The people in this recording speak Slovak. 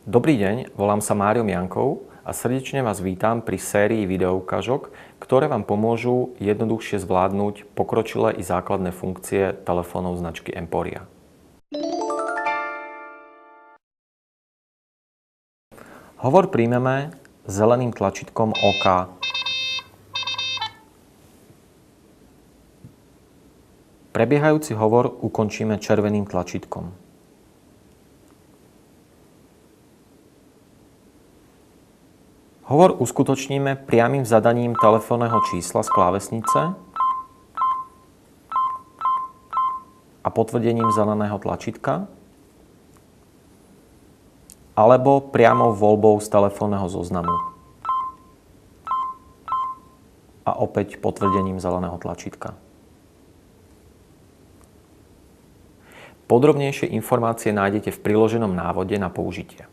Dobrý deň, volám sa Mário Miankov a srdečne vás vítam pri sérii videoukážok, ktoré vám pomôžu jednoduchšie zvládnuť pokročilé i základné funkcie telefónov značky Emporia. Hovor príjmeme zeleným tlačítkom OK. Prebiehajúci hovor ukončíme červeným tlačítkom. Hovor uskutočníme priamym zadaním telefónneho čísla z klávesnice a potvrdením zeleného tlačítka alebo priamou voľbou z telefónneho zoznamu a opäť potvrdením zeleného tlačítka. Podrobnejšie informácie nájdete v priloženom návode na použitie.